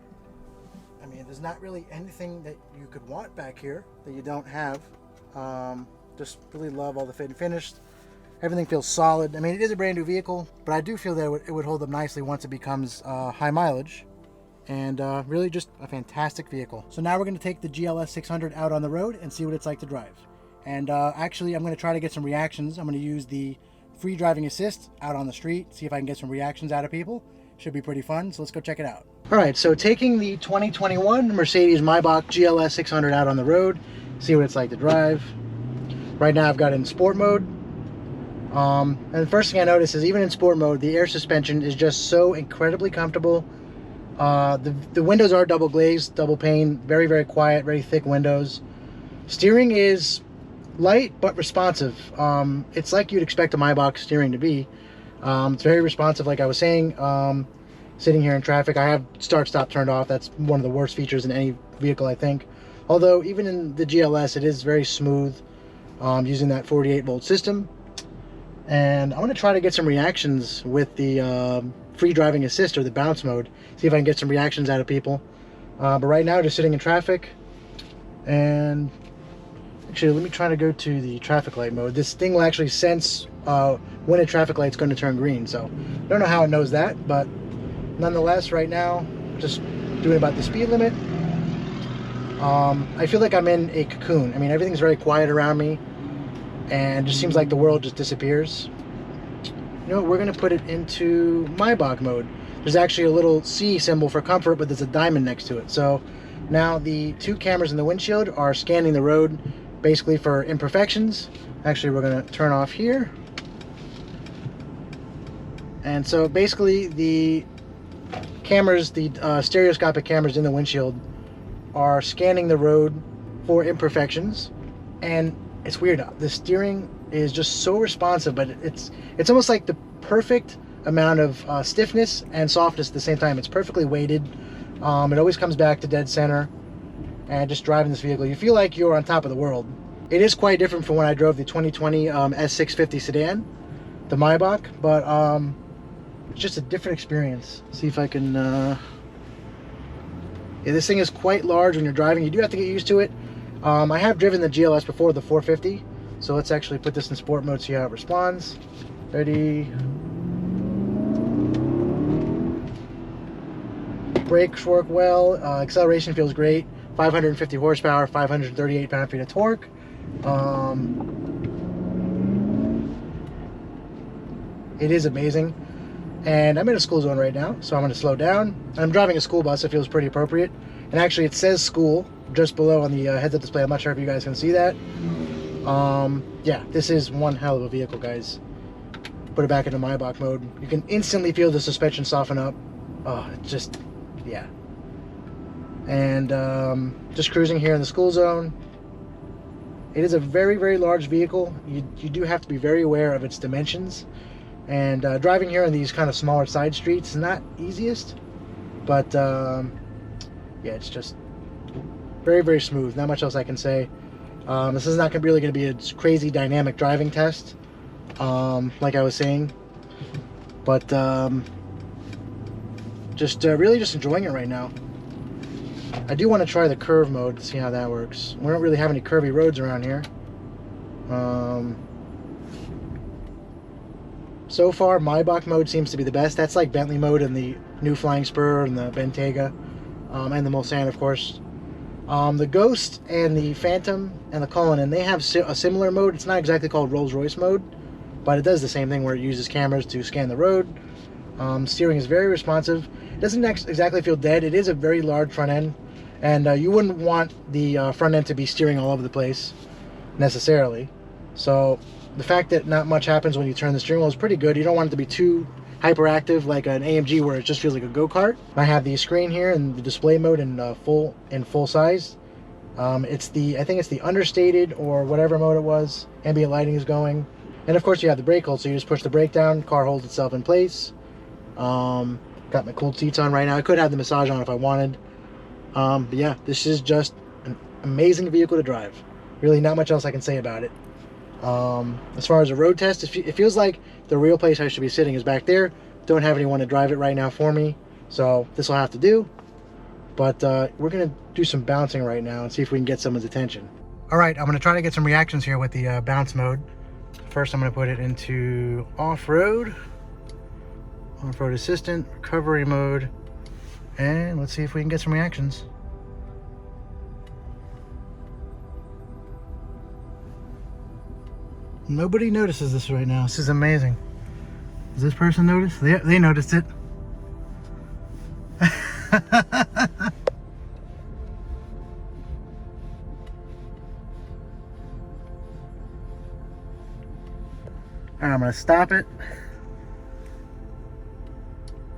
I mean, there's not really anything that you could want back here that you don't have. Just really love all the fit and finish. Everything feels solid. I mean, it is a brand new vehicle, but I do feel that it would hold up nicely once it becomes high mileage. And really just a fantastic vehicle. So now we're going to take the GLS 600 out on the road and see what it's like to drive. And actually, I'm going to try to get some reactions. I'm going to use the free driving assist out on the street, see if I can get some reactions out of people. Should be pretty fun, so let's go check it out. All right, so taking the 2021 Mercedes-Maybach GLS 600 out on the road, see what it's like to drive. Right now I've got it in sport mode. And the first thing I notice is even in sport mode, the air suspension is just so incredibly comfortable. The windows are double glazed, double pane, very, very quiet, very thick windows. Steering is light but responsive. It's like you'd expect a Maybach steering to be. It's very responsive, like I was saying. Sitting here in traffic, I have start-stop turned off. That's one of the worst features in any vehicle, I think. Although even in the GLS, it is very smooth, using that 48-volt system. And I want to try to get some reactions with the free driving assist or the bounce mode. See if I can get some reactions out of people. But right now, just sitting in traffic. And actually, let me try to go to the traffic light mode. This thing will actually sense when a traffic light's going to turn green. So I don't know how it knows that, but nonetheless, right now, just doing about the speed limit. I feel like I'm in a cocoon. I mean, everything's very quiet around me, and it just seems like the world just disappears. You know what, we're going to put it into Maybach mode. There's actually a little C symbol for comfort, but there's a diamond next to it. So now the 2 cameras in the windshield are scanning the road, basically for imperfections. Actually, we're going to turn off here. And so basically the cameras, the stereoscopic cameras in the windshield are scanning the road for imperfections. And it's weird, the steering is just so responsive, but it's almost like the perfect amount of stiffness and softness at the same time. It's perfectly weighted. It always comes back to dead center. And just driving this vehicle, you feel like you're on top of the world. It is quite different from when I drove the 2020 S650 sedan, the Maybach, but it's just a different experience. See if I can, yeah, this thing is quite large when you're driving. You do have to get used to it. I have driven the GLS before, the 450, so let's actually put this in sport mode, see how it responds. Ready. Brakes work well, acceleration feels great. 550 horsepower, 538 pound-feet of torque. It is amazing. And I'm in a school zone right now, so I'm going to slow down. I'm driving a school bus, it feels pretty appropriate. And actually it says school just below on the heads-up display. I'm not sure if you guys can see that. Yeah, this is one hell of a vehicle, guys. Put it back into Maybach mode. You can instantly feel the suspension soften up. Oh, it's just, yeah. And just cruising here in the school zone. It is a very, very large vehicle. You do have to be very aware of its dimensions. And driving here in these kind of smaller side streets is not easiest. But yeah, it's just very, very smooth. Not much else I can say. This is not really going to be a crazy dynamic driving test, like I was saying. But just really just enjoying it right now. I do want to try the curve mode to see how that works. We don't really have any curvy roads around here. So far, Maybach mode seems to be the best. That's like Bentley mode in the new Flying Spur and the Bentayga, and the Mulsanne, of course. The Ghost and the Phantom and the Cullinan, they have a similar mode. It's not exactly called Rolls-Royce mode, but it does the same thing where it uses cameras to scan the road. Steering is very responsive. It doesn't exactly feel dead. It is a very large front end, and you wouldn't want the front end to be steering all over the place necessarily. So the fact that not much happens when you turn the steering wheel is pretty good. You don't want it to be too hyperactive like an AMG where it just feels like a go-kart. I have the screen here and the display mode in full size. I think it's the understated or whatever mode it was. Ambient lighting is going, and of course you have the brake hold, so you just push the brake down, car holds itself in place. Got my cooled seats on right now. I could have the massage on if I wanted. But yeah, this is just an amazing vehicle to drive. Really not much else I can say about it. As far as a road test, it feels like the real place I should be sitting is back there. Don't have anyone to drive it right now for me, so this will have to do. But we're gonna do some bouncing right now and see if we can get someone's attention. All right, I'm gonna try to get some reactions here with the bounce mode. First, I'm gonna put it into off-road assistant, recovery mode, and let's see if we can get some reactions. Nobody notices this right now. This is amazing. Does this person notice? They noticed it. And I'm going to stop it.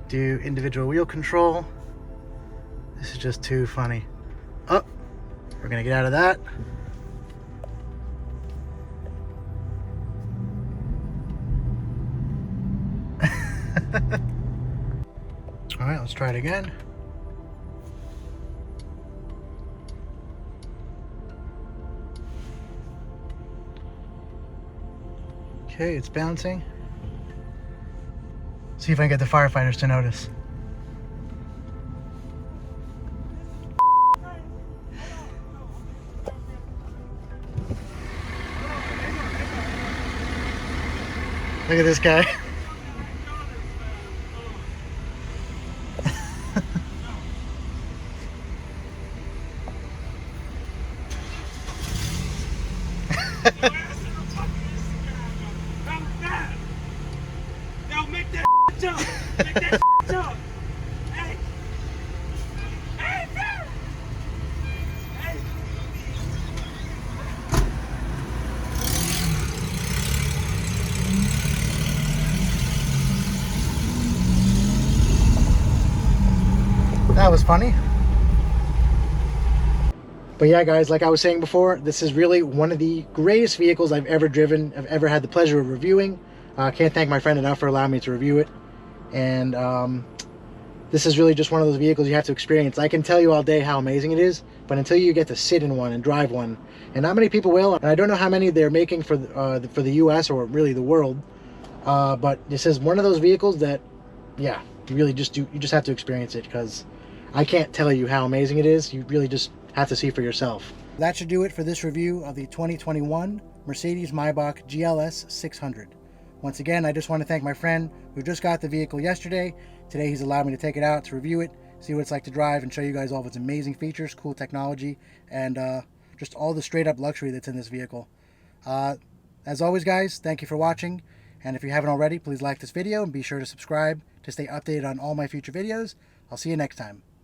Do individual wheel control. This is just too funny. Oh, we're going to get out of that. All right, let's try it again. Okay, it's bouncing. See if I can get the firefighters to notice. Look at this guy. That was funny. But yeah, guys, like I was saying before, this is really one of the greatest vehicles I've ever driven, I've ever had the pleasure of reviewing. I can't thank my friend enough for allowing me to review it. And this is really just one of those vehicles you have to experience. I can tell you all day how amazing it is, but until you get to sit in one and drive one, and not many people will, and I don't know how many they're making for the US or really the world, but this is one of those vehicles that, yeah, you just have to experience it, because I can't tell you how amazing it is. You really just have to see for yourself. That should do it for this review of the 2021 Mercedes-Maybach GLS 600. Once again, I just want to thank my friend who just got the vehicle yesterday. Today he's allowed me to take it out to review it, see what it's like to drive, and show you guys all of its amazing features, cool technology, and just all the straight up luxury that's in this vehicle. As always, guys, thank you for watching, and if you haven't already, please like this video and be sure to subscribe to stay updated on all my future videos. I'll see you next time.